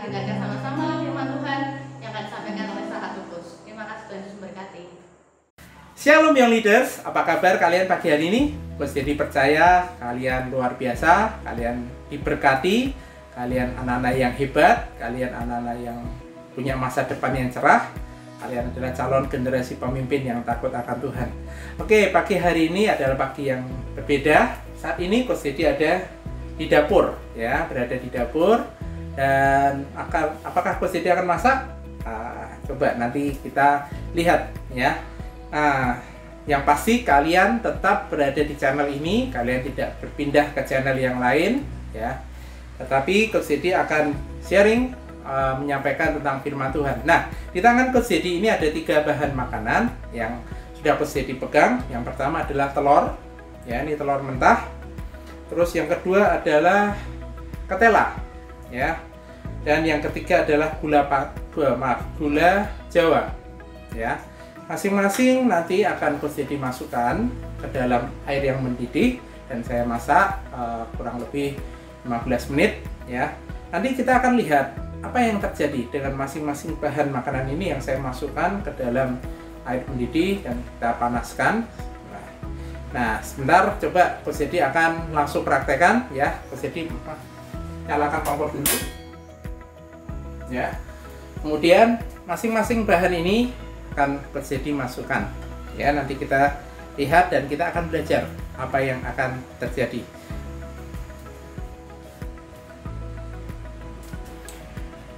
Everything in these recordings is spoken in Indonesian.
kita dengarkan sama-sama firman Tuhan yang akan disampaikan oleh Sahat Tukus. Terima kasih, Tuhan Yesus memberkati. Shalom Young Leaders, apa kabar kalian pagi hari ini? Coach Dedi percaya kalian luar biasa, kalian diberkati, kalian anak-anak yang hebat, kalian anak-anak yang punya masa depan yang cerah, kalian adalah calon generasi pemimpin yang takut akan Tuhan. Oke, pagi hari ini adalah pagi yang berbeda. Saat ini Coach Dedi ada di dapur, ya, berada di dapur. Dan apakah Coach Dedi akan masak? Coba nanti kita lihat, ya. Yang pasti kalian tetap berada di channel ini, kalian tidak berpindah ke channel yang lain, ya. Tetapi Coach Dedi akan sharing, menyampaikan tentang firman Tuhan. Nah, di tangan Coach Dedi ini ada 3 bahan makanan yang sudah Coach Dedi pegang. Yang pertama adalah telur, ya, ini telur mentah. Terus yang kedua adalah ketela, ya. Dan yang ketiga adalah gula Jawa, ya. Masing-masing nanti akan Coach Dedi masukkan ke dalam air yang mendidih dan saya masak kurang lebih 15 menit, ya. Nanti kita akan lihat apa yang terjadi dengan masing-masing bahan makanan ini yang saya masukkan ke dalam air mendidih dan kita panaskan. Nah, sebentar coba Coach Dedi akan langsung praktekkan, ya. Coach Dedi nyalakan kompor dulu, ya. Kemudian masing-masing bahan ini akan Coach Dedi masukkan, ya. Nanti kita lihat dan kita akan belajar apa yang akan terjadi.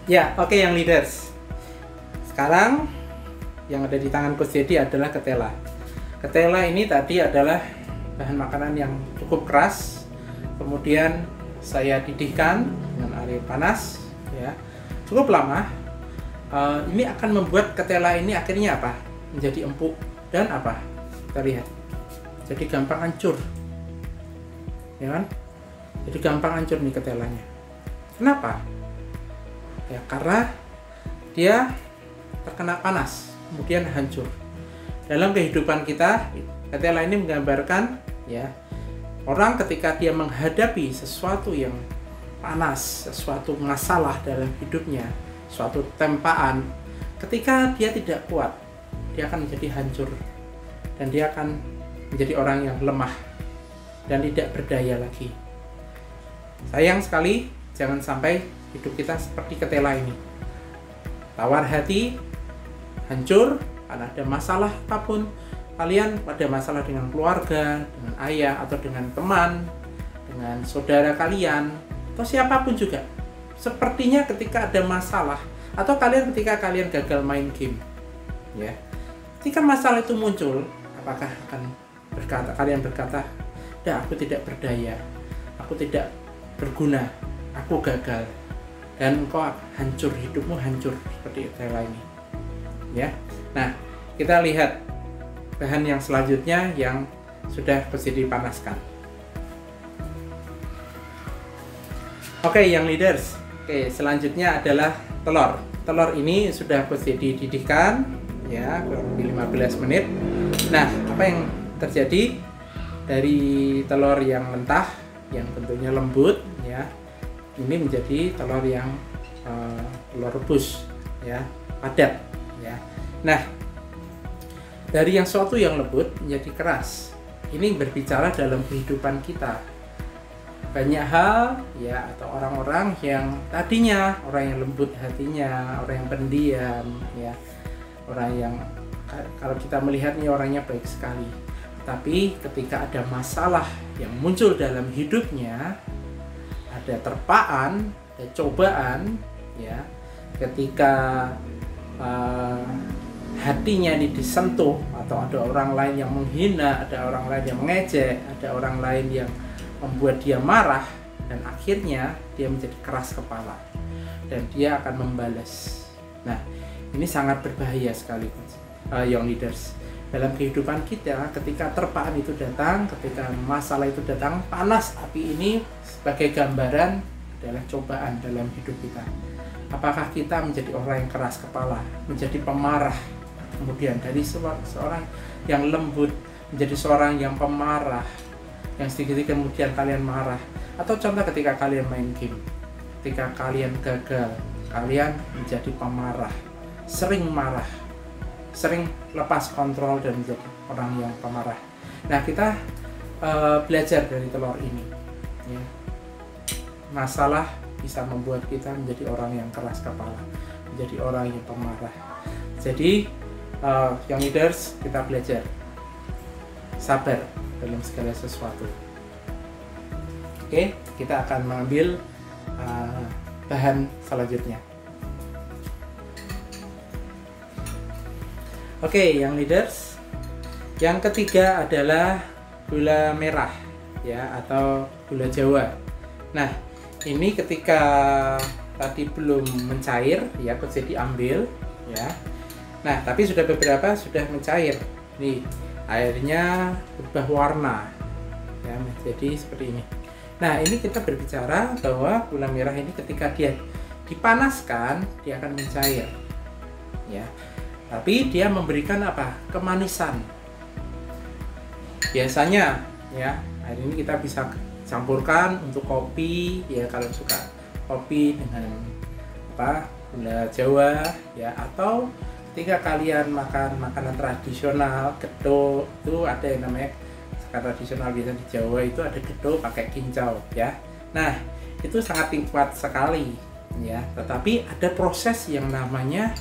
Ya, oke yang leaders. Sekarang yang ada di tangan Coach Dedi adalah ketela. Ketela ini tadi adalah bahan makanan yang cukup keras. Kemudian saya didihkan dengan air panas, ya. Cukup lama. Ini akan membuat ketela ini akhirnya apa? Menjadi empuk dan apa? Kita lihat. Jadi gampang hancur, ya kan? Jadi gampang hancur nih ketelanya. Kenapa? Ya karena dia terkena panas, kemudian hancur. Dalam kehidupan kita, ketela ini menggambarkan, ya, orang ketika dia menghadapi sesuatu yang panas, sesuatu masalah dalam hidupnya, suatu tempaan, ketika dia tidak kuat, dia akan menjadi hancur dan dia akan menjadi orang yang lemah dan tidak berdaya lagi. Sayang sekali, jangan sampai hidup kita seperti ketela ini. Tawar hati, hancur karena ada masalah apapun. Kalian ada masalah dengan keluarga, dengan ayah atau dengan teman, dengan saudara kalian, atau siapapun juga. Sepertinya ketika ada masalah, atau ketika kalian gagal main game, ya, ketika masalah itu muncul, apakah kalian berkata, "Dah, aku tidak berdaya, aku tidak berguna, aku gagal," dan engkau hancur, hidupmu hancur seperti ketela ini, ya. Nah, kita lihat bahan yang selanjutnya yang sudah dipanaskan. Oke, yang leaders. Oke, selanjutnya adalah telur. Telur ini sudah dididihkan, ya, kurang lebih 15 menit. Nah, apa yang terjadi dari telur yang mentah, yang tentunya lembut, ya, ini menjadi telur yang telur rebus, ya, padat, ya. Nah, dari yang suatu yang lembut menjadi keras. Ini berbicara dalam kehidupan kita. Banyak hal, ya, atau orang-orang yang tadinya orang yang lembut hatinya, orang yang pendiam, ya, orang yang kalau kita melihatnya orangnya baik sekali, tapi ketika ada masalah yang muncul dalam hidupnya, ada terpaan, ada cobaan, ya, ketika hatinya ini disentuh, atau ada orang lain yang menghina, ada orang lain yang mengejek, ada orang lain yang membuat dia marah, dan akhirnya dia menjadi keras kepala dan dia akan membalas. Nah, ini sangat berbahaya sekali, young leaders. Dalam kehidupan kita, ketika terpaan itu datang, ketika masalah itu datang, panas api ini sebagai gambaran adalah cobaan dalam hidup kita. Apakah kita menjadi orang yang keras kepala, menjadi pemarah, kemudian dari seorang yang lembut menjadi seorang yang pemarah, yang sedikit kemudian kalian marah. Atau contoh ketika kalian main game, ketika kalian gagal, kalian menjadi pemarah, sering marah, sering lepas kontrol dan menjadi orang yang pemarah. Nah, kita belajar dari telur ini, ya. Masalah bisa membuat kita menjadi orang yang keras kepala, menjadi orang yang pemarah. Jadi yang leaders, kita belajar sabar dalam segala sesuatu. Oke, kita akan mengambil bahan selanjutnya. Oke, yang leaders, yang ketiga adalah gula merah, ya, atau gula Jawa. Nah, ini ketika tadi belum mencair, ya, Coach Dedi ambil, ya. Nah, tapi sudah beberapa sudah mencair. Nih, airnya berubah warna, ya, jadi seperti ini. Nah, ini kita berbicara bahwa gula merah ini ketika dia dipanaskan, dia akan mencair, ya. Tapi dia memberikan apa? Kemanisan. Biasanya, ya, air ini kita bisa campurkan untuk kopi, ya, kalau suka kopi dengan apa? Gula Jawa, ya, atau ketika kalian makan makanan tradisional, gedho, itu ada yang namanya tradisional biasa di Jawa itu ada gedho pakai kincau, ya. Nah, itu sangat kuat sekali, ya. Tetapi ada proses yang namanya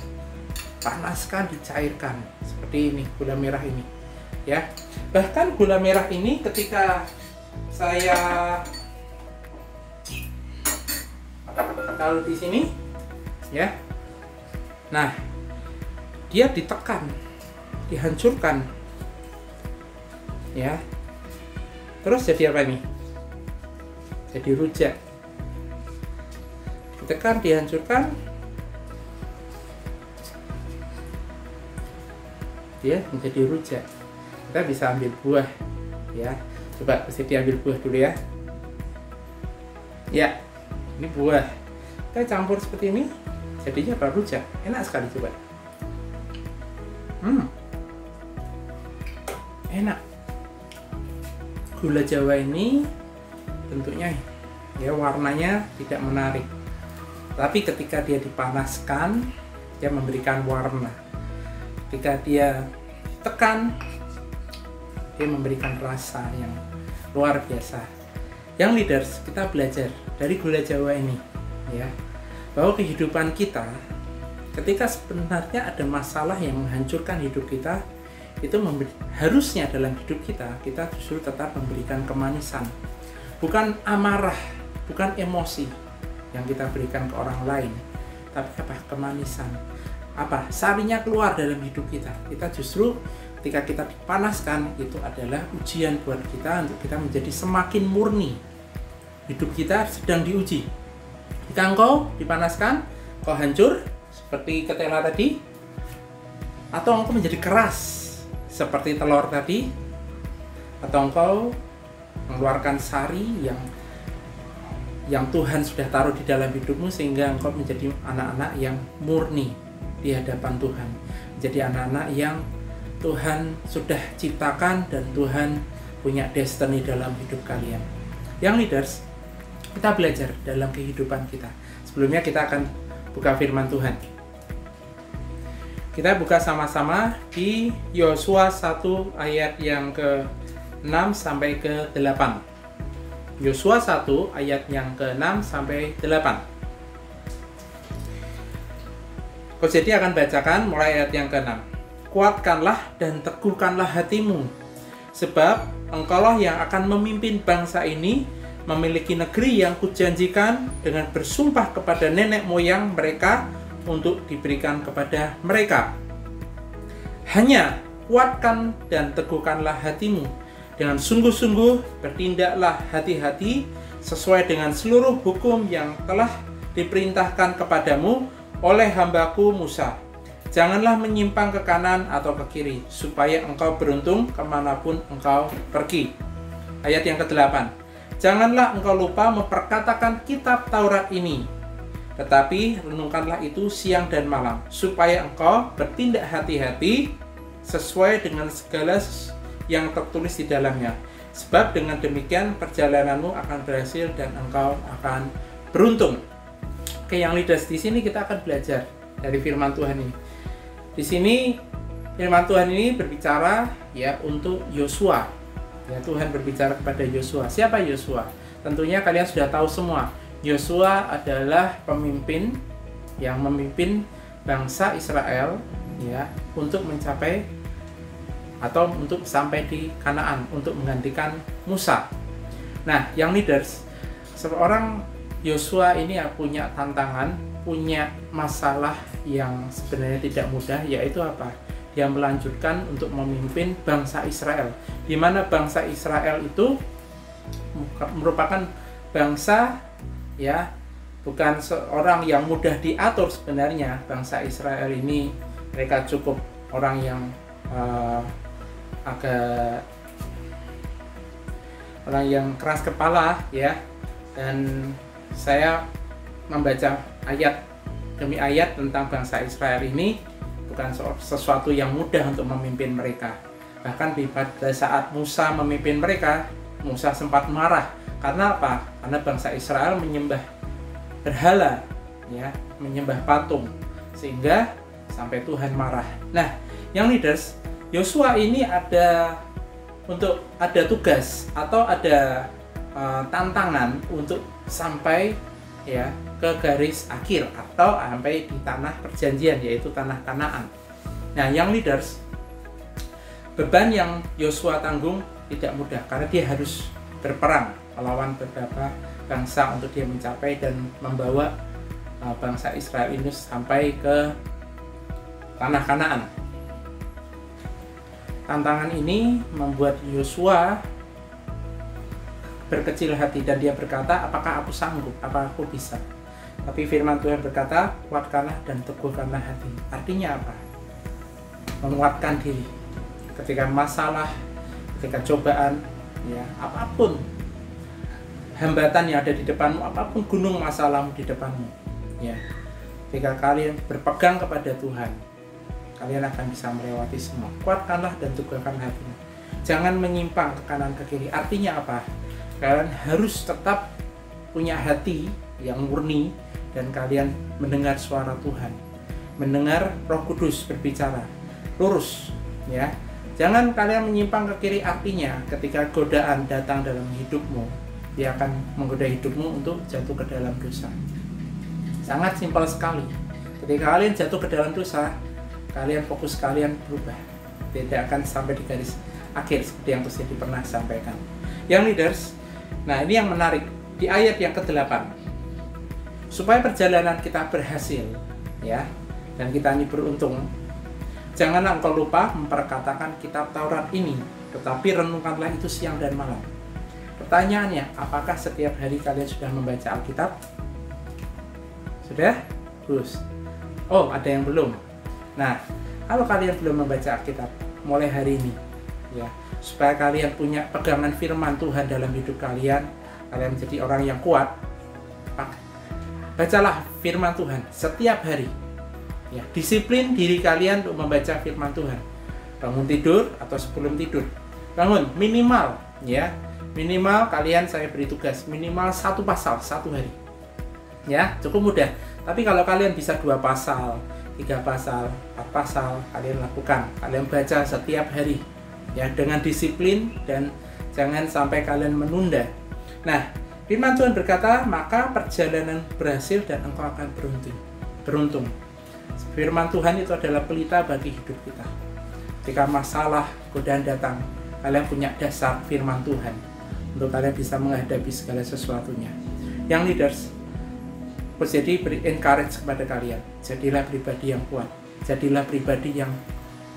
panaskan, dicairkan, seperti ini gula merah ini, ya. Bahkan gula merah ini ketika saya taruh di sini, ya. Nah, dia ditekan, dihancurkan, ya. Terus jadi apa ini? Jadi rujak. Ditekan, dihancurkan, dia menjadi rujak. Kita bisa ambil buah, ya. Coba mesti diambil buah dulu, ya. Ya, ini buah. Kita campur seperti ini, jadinya apa? Rujak. Enak sekali, coba. Enak. Gula Jawa ini bentuknya, ya, warnanya tidak menarik. Tapi ketika dia dipanaskan, dia memberikan warna. Ketika dia tekan, dia memberikan rasa yang luar biasa. Yang leaders, kita belajar dari gula Jawa ini, ya, bahwa kehidupan kita ketika sebenarnya ada masalah yang menghancurkan hidup kita, itu harusnya dalam hidup kita justru tetap memberikan kemanisan, bukan amarah, bukan emosi yang kita berikan ke orang lain, tapi apa? Kemanisan. Apa? Sarinya keluar dalam hidup kita. Kita justru ketika kita dipanaskan, itu adalah ujian buat kita untuk kita menjadi semakin murni. Hidup kita sedang diuji. Jika engkau dipanaskan, kau hancur seperti ketela tadi, atau engkau menjadi keras seperti telur tadi, atau engkau mengeluarkan sari yang Tuhan sudah taruh di dalam hidupmu sehingga engkau menjadi anak-anak yang murni di hadapan Tuhan, menjadi anak-anak yang Tuhan sudah ciptakan dan Tuhan punya destiny dalam hidup kalian. Yang leaders, kita belajar dalam kehidupan kita. Sebelumnya kita akan buka firman Tuhan. Kita buka sama-sama di Yosua 1 ayat yang ke-6 sampai ke-8. Yosua 1 ayat yang ke-6 sampai 8. Coach Dedi akan bacakan mulai ayat yang ke-6. Kuatkanlah dan teguhkanlah hatimu, sebab engkaulah yang akan memimpin bangsa ini memiliki negeri yang kujanjikan dengan bersumpah kepada nenek moyang mereka untuk diberikan kepada mereka. Hanya kuatkan dan teguhkanlah hatimu, dengan sungguh-sungguh bertindaklah hati-hati sesuai dengan seluruh hukum yang telah diperintahkan kepadamu oleh hambaku Musa. Janganlah menyimpang ke kanan atau ke kiri, supaya engkau beruntung kemanapun engkau pergi. Ayat yang ke-8. Janganlah engkau lupa memperkatakan kitab Taurat ini, tetapi renungkanlah itu siang dan malam, supaya engkau bertindak hati-hati sesuai dengan segala yang tertulis di dalamnya. Sebab dengan demikian perjalananmu akan berhasil dan engkau akan beruntung. Oke, yang leaders, di sini kita akan belajar dari firman Tuhan ini. Di sini firman Tuhan ini berbicara ya untuk Yosua. Ya, Tuhan berbicara kepada Yosua. Siapa Yosua? Tentunya kalian sudah tahu semua. Yosua adalah pemimpin yang memimpin bangsa Israel ya untuk mencapai atau untuk sampai di Kanaan, untuk menggantikan Musa. Nah, yang leaders, seorang Yosua ini punya tantangan, punya masalah yang sebenarnya tidak mudah, yaitu apa? Dia melanjutkan untuk memimpin bangsa Israel, di mana bangsa Israel itu merupakan bangsa ya, bukan seorang yang mudah diatur sebenarnya. Bangsa Israel ini mereka cukup orang yang agak orang yang keras kepala ya, dan saya membaca ayat demi ayat tentang bangsa Israel ini bukan sesuatu yang mudah untuk memimpin mereka. Bahkan pada saat Musa memimpin mereka, Musa sempat marah. Karena apa? Karena bangsa Israel menyembah berhala, ya, menyembah patung, sehingga sampai Tuhan marah. Nah, yang leaders, Yosua ini ada tugas atau ada tantangan untuk sampai ya ke garis akhir atau sampai di tanah perjanjian, yaitu tanah Kanaan. Nah, yang leaders, beban yang Yosua tanggung tidak mudah karena dia harus berperang melawan beberapa bangsa untuk dia mencapai dan membawa bangsa Israel ini sampai ke tanah Kanaan. Tantangan ini membuat Yosua berkecil hati dan dia berkata, apakah aku sanggup? Apa aku bisa? Tapi firman Tuhan berkata, kuatkanlah dan teguhkanlah hati. Artinya apa? Menguatkan diri ketika masalah, ketika cobaan, ya, apapun hambatan yang ada di depanmu, apapun gunung masalahmu di depanmu, ya, ketika kalian berpegang kepada Tuhan, kalian akan bisa melewati semua. Kuatkanlah dan teguhkan hatimu. Jangan menyimpang ke kanan ke kiri. Artinya apa? Kalian harus tetap punya hati yang murni dan kalian mendengar suara Tuhan, mendengar Roh Kudus berbicara lurus, ya. Jangan kalian menyimpang ke kiri. Artinya ketika godaan datang dalam hidupmu, dia akan menggoda hidupmu untuk jatuh ke dalam dosa. Sangat simpel sekali. Ketika kalian jatuh ke dalam dosa, kalian fokus kalian berubah, tidak akan sampai di garis akhir seperti yang Tuhan pernah sampaikan. Yang leaders, nah ini yang menarik di ayat yang ke-8. Supaya perjalanan kita berhasil, ya, dan kita ini beruntung, janganlah engkau lupa memperkatakan kitab Taurat ini, tetapi renungkanlah itu siang dan malam. Pertanyaannya, apakah setiap hari kalian sudah membaca Alkitab? Sudah? Bagus. Oh, ada yang belum. Nah, kalau kalian belum membaca Alkitab, mulai hari ini, ya, supaya kalian punya pegangan firman Tuhan dalam hidup kalian, kalian menjadi orang yang kuat, bacalah firman Tuhan setiap hari. Ya, disiplin diri kalian untuk membaca firman Tuhan. Bangun tidur atau sebelum tidur. Bangun minimal, ya. Minimal kalian, saya beri tugas minimal 1 pasal 1 hari. Ya, cukup mudah. Tapi kalau kalian bisa 2 pasal, 3 pasal, 4 pasal, kalian lakukan. Kalian baca setiap hari. Ya, dengan disiplin dan jangan sampai kalian menunda. Nah, firman Tuhan berkata, maka perjalanan berhasil dan engkau akan beruntung. Firman Tuhan itu adalah pelita bagi hidup kita. Ketika masalah, godaan datang, kalian punya dasar firman Tuhan untuk kalian bisa menghadapi segala sesuatunya. Yang leaders, jadi beri encourage kepada kalian. Jadilah pribadi yang kuat. Jadilah pribadi yang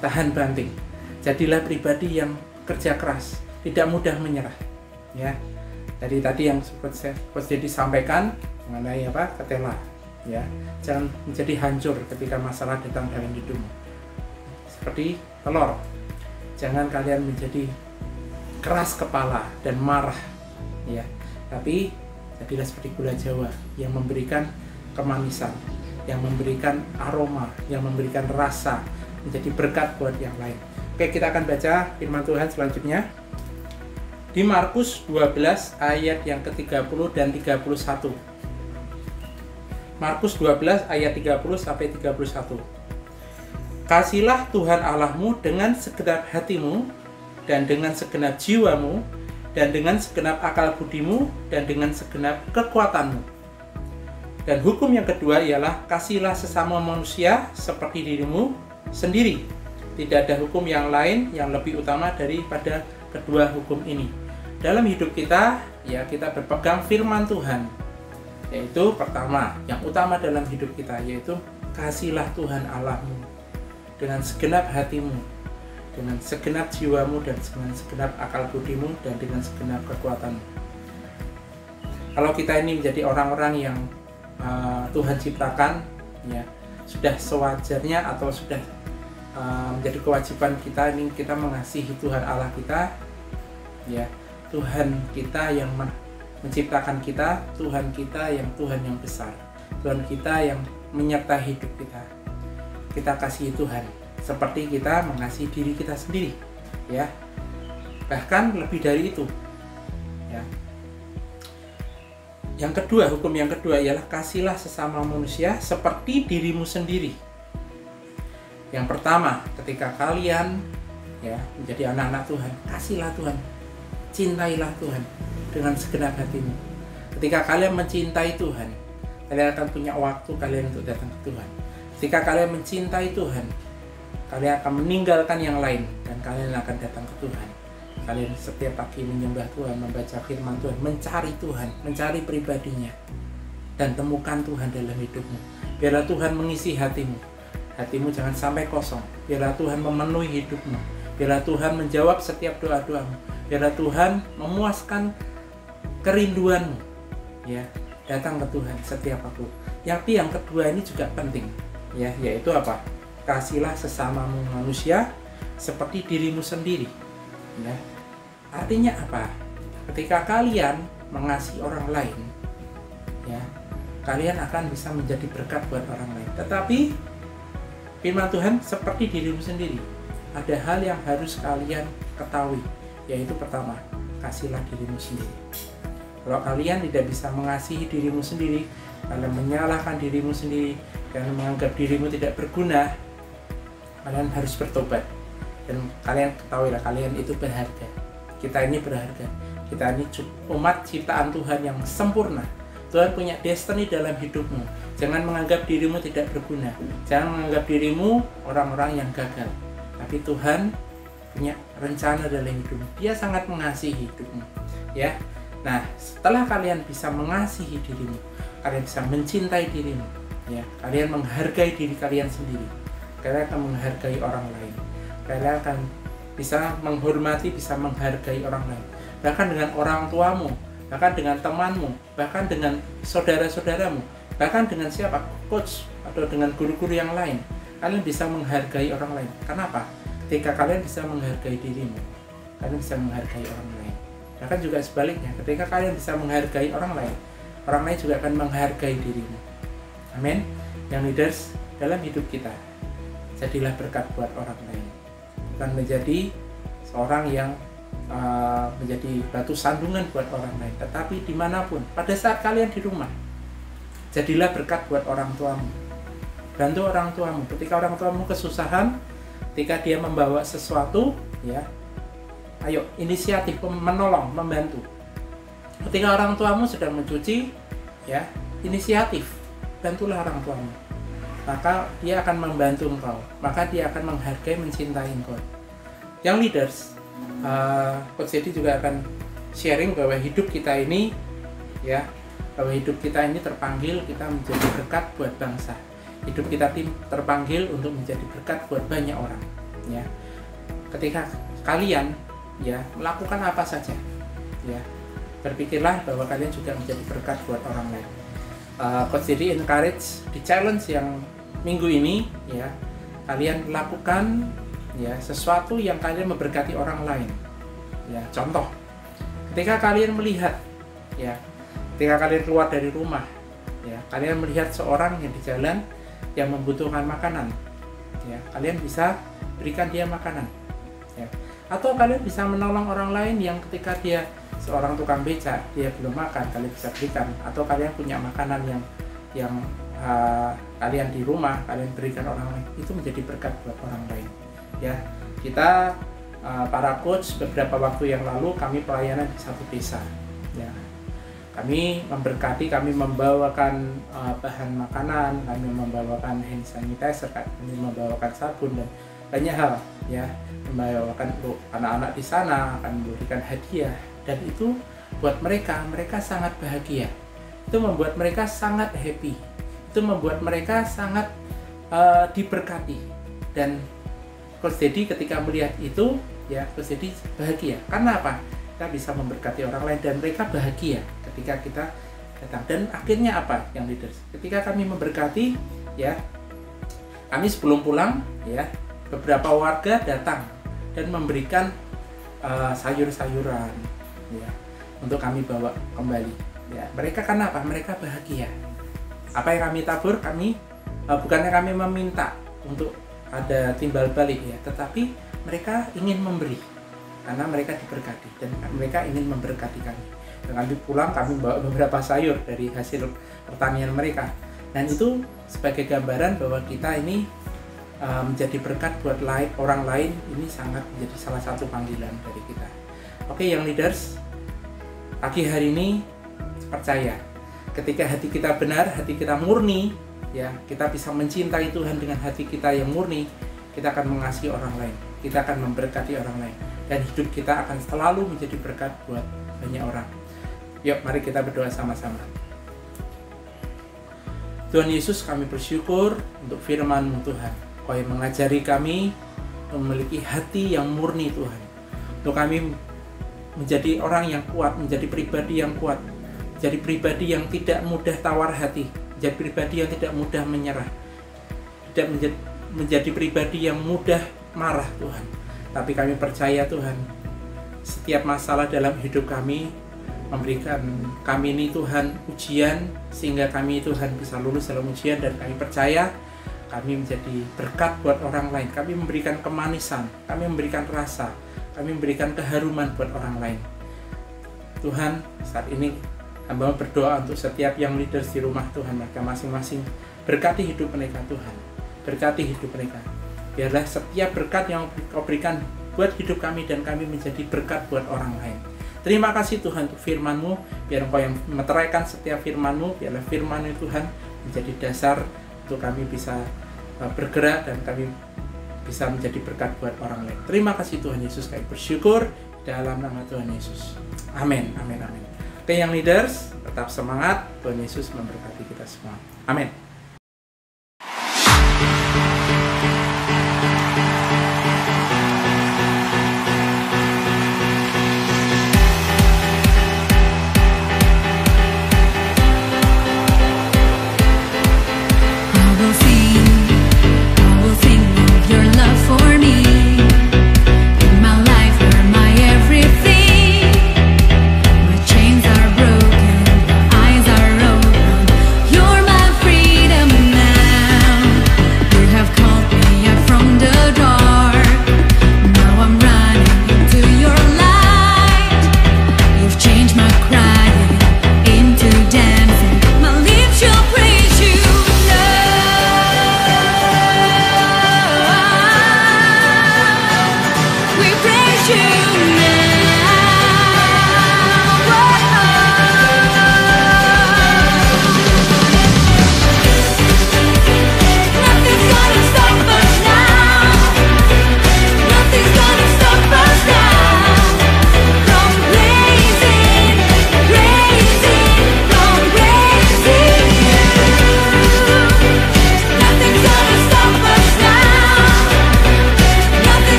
tahan banting. Jadilah pribadi yang kerja keras, tidak mudah menyerah. Ya, tadi yang seperti disampaikan mengenai apa? Ketela. Ya, jangan menjadi hancur ketika masalah datang dalam hidupmu. Seperti telur. Jangan kalian menjadi keras kepala dan marah. Ya, tapi jadilah seperti gula Jawa yang memberikan kemanisan, yang memberikan aroma, yang memberikan rasa, menjadi berkat buat yang lain. Oke, kita akan baca firman Tuhan selanjutnya di Markus 12 ayat yang ke-30 dan 31. Markus 12 ayat 30 sampai 31. Kasihlah Tuhan Allahmu dengan segenap hatimu dan dengan segenap jiwamu dan dengan segenap akal budimu dan dengan segenap kekuatanmu. Dan hukum yang kedua ialah kasihlah sesama manusia seperti dirimu sendiri. Tidak ada hukum yang lain yang lebih utama daripada kedua hukum ini. Dalam hidup kita, ya kita berpegang firman Tuhan. Yaitu pertama, yang utama dalam hidup kita yaitu kasihlah Tuhan Allahmu dengan segenap hatimu, dengan segenap jiwamu dan dengan segenap akal budimu dan dengan segenap kekuatanmu. Kalau kita ini menjadi orang-orang yang Tuhan ciptakan, ya sudah sewajarnya atau sudah menjadi kewajiban kita ini kita mengasihi Tuhan Allah kita, ya Tuhan kita yang menciptakan kita, Tuhan kita yang Tuhan yang besar, Tuhan kita yang menyertai hidup kita. Kita kasihi Tuhan seperti kita mengasihi diri kita sendiri, ya bahkan lebih dari itu, ya. Yang kedua, hukum yang kedua ialah kasihlah sesama manusia seperti dirimu sendiri. Yang pertama, ketika kalian ya menjadi anak-anak Tuhan, kasihlah Tuhan, cintailah Tuhan dengan segenap hatimu. Ketika kalian mencintai Tuhan, kalian akan punya waktu kalian untuk datang ke Tuhan. Ketika kalian mencintai Tuhan, kalian akan meninggalkan yang lain dan kalian akan datang ke Tuhan. Kalian setiap pagi menyembah Tuhan, membaca firman Tuhan, mencari Tuhan, mencari pribadinya, dan temukan Tuhan dalam hidupmu. Biarlah Tuhan mengisi hatimu. Hatimu jangan sampai kosong. Biarlah Tuhan memenuhi hidupmu. Biarlah Tuhan menjawab setiap doa-doamu. Biarlah Tuhan memuaskan kerinduanmu. Ya, datang ke Tuhan setiap waktu. Yang kedua ini juga penting, ya, yaitu apa? Kasihlah sesamamu manusia seperti dirimu sendiri. Ya. Artinya apa? Ketika kalian mengasihi orang lain, ya, kalian akan bisa menjadi berkat buat orang lain. Tetapi firman Tuhan seperti dirimu sendiri. Ada hal yang harus kalian ketahui, yaitu pertama, kasihlah dirimu sendiri. Kalau kalian tidak bisa mengasihi dirimu sendiri, kalian menyalahkan dirimu sendiri, kalian menganggap dirimu tidak berguna, kalian harus bertobat. Dan kalian ketahuilah, kalian itu berharga. Kita ini berharga. Kita ini umat ciptaan Tuhan yang sempurna. Tuhan punya destiny dalam hidupmu. Jangan menganggap dirimu tidak berguna. Jangan menganggap dirimu orang-orang yang gagal. Tapi Tuhan punya rencana dalam hidupmu. Dia sangat mengasihi hidupmu. Ya. Nah, setelah kalian bisa mengasihi dirimu, kalian bisa mencintai dirimu. Ya, kalian menghargai diri kalian sendiri. Kalian akan menghargai orang lain. Kalian akan bisa menghormati, bisa menghargai orang lain. Bahkan dengan orang tuamu, bahkan dengan temanmu, bahkan dengan saudara-saudaramu, bahkan dengan siapa, coach atau dengan guru-guru yang lain. Kalian bisa menghargai orang lain. Kenapa? Ketika kalian bisa menghargai dirimu, kalian bisa menghargai orang lain. Bahkan juga sebaliknya, ketika kalian bisa menghargai orang lain juga akan menghargai dirimu. Amin. Yang leaders dalam hidup kita, jadilah berkat buat orang lain. Bukan menjadi seorang yang menjadi batu sandungan buat orang lain, tetapi dimanapun, pada saat kalian di rumah, jadilah berkat buat orang tuamu. Bantu orang tuamu. Ketika orang tuamu kesusahan, ketika dia membawa sesuatu, ya, ayo inisiatif menolong, membantu. Ketika orang tuamu sedang mencuci, ya, inisiatif, bantulah orang tuamu. Maka dia akan membantu engkau, maka dia akan menghargai, mencintai engkau. Yang leaders, Coach Dedi juga akan sharing bahwa hidup kita ini, ya, bahwa hidup kita ini terpanggil kita menjadi berkat buat bangsa. Hidup kita terpanggil untuk menjadi berkat buat banyak orang. Ya, ketika kalian, ya, melakukan apa saja, ya, berpikirlah bahwa kalian juga menjadi berkat buat orang lain. Coach Dedi encourage di challenge yang minggu ini, ya, kalian lakukan, ya, sesuatu yang kalian memberkati orang lain. Ya, contoh, ketika kalian melihat, ya, ketika kalian keluar dari rumah, ya, kalian melihat seorang yang di jalan yang membutuhkan makanan, ya, kalian bisa berikan dia makanan, ya. Atau kalian bisa menolong orang lain yang ketika dia seorang tukang becak, dia belum makan, kalian bisa berikan. Atau kalian punya makanan yang kalian di rumah, kalian berikan orang lain, itu menjadi berkat buat orang lain. Ya, kita para coach beberapa waktu yang lalu kami pelayanan di satu desa. Ya, kami memberkati, kami membawakan bahan makanan, kami membawakan hand sanitizer, kami membawakan sabun dan banyak hal. Ya, membawakan untuk anak-anak di sana, akan memberikan hadiah, dan itu buat mereka sangat bahagia. Itu membuat mereka sangat happy. Itu membuat mereka sangat diberkati. Dan Coach Dedi ketika melihat itu, ya Coach Dedi bahagia. Karena apa? Kita bisa memberkati orang lain dan mereka bahagia ketika kita datang. Dan akhirnya apa yang leaders? Ketika kami memberkati, ya kami sebelum pulang, ya beberapa warga datang dan memberikan sayur-sayuran, ya untuk kami bawa kembali. Ya, mereka karena apa? Mereka bahagia. Apa yang kami tabur, kami bukannya kami meminta untuk ada timbal balik, ya, tetapi mereka ingin memberi karena mereka diberkati dan mereka ingin memberkati kami. Dan kami pulang, kami bawa beberapa sayur dari hasil pertanian mereka. Dan itu sebagai gambaran bahwa kita ini menjadi berkat buat orang lain, ini sangat menjadi salah satu panggilan dari kita. Oke, yang leaders, pagi hari ini percaya, ketika hati kita benar, hati kita murni, ya kita bisa mencintai Tuhan dengan hati kita yang murni, kita akan mengasihi orang lain, kita akan memberkati orang lain, dan hidup kita akan selalu menjadi berkat buat banyak orang. Yuk, mari kita berdoa sama-sama. Tuhan Yesus, kami bersyukur untuk firman-Mu Tuhan. Kau yang mengajari kami memiliki hati yang murni Tuhan, untuk kami menjadi orang yang kuat, menjadi pribadi yang kuat, jadi pribadi yang tidak mudah tawar hati, jadi pribadi yang tidak mudah menyerah, tidak menjadi pribadi yang mudah marah Tuhan. Tapi kami percaya Tuhan, setiap masalah dalam hidup kami memberikan kami ini Tuhan ujian, sehingga kami Tuhan bisa lulus dalam ujian, dan kami percaya kami menjadi berkat buat orang lain. Kami memberikan kemanisan, kami memberikan rasa, kami memberikan keharuman buat orang lain. Tuhan, saat ini hamba berdoa untuk setiap yang leaders di rumah Tuhan, mereka masing-masing berkati hidup mereka Tuhan, berkati hidup mereka. Biarlah setiap berkat yang Kau berikan buat hidup kami dan kami menjadi berkat buat orang lain. Terima kasih Tuhan untuk firman-Mu, biar Engkau yang meteraikan setiap firman-Mu, biarlah firman-Mu Tuhan menjadi dasar untuk kami bisa bergerak dan kami bisa menjadi berkat buat orang lain. Terima kasih Tuhan Yesus, kami bersyukur dalam nama Tuhan Yesus. Amin, amin, amin. Oke, yang leaders, tetap semangat. Tuhan Yesus memberkati kita semua. Amin.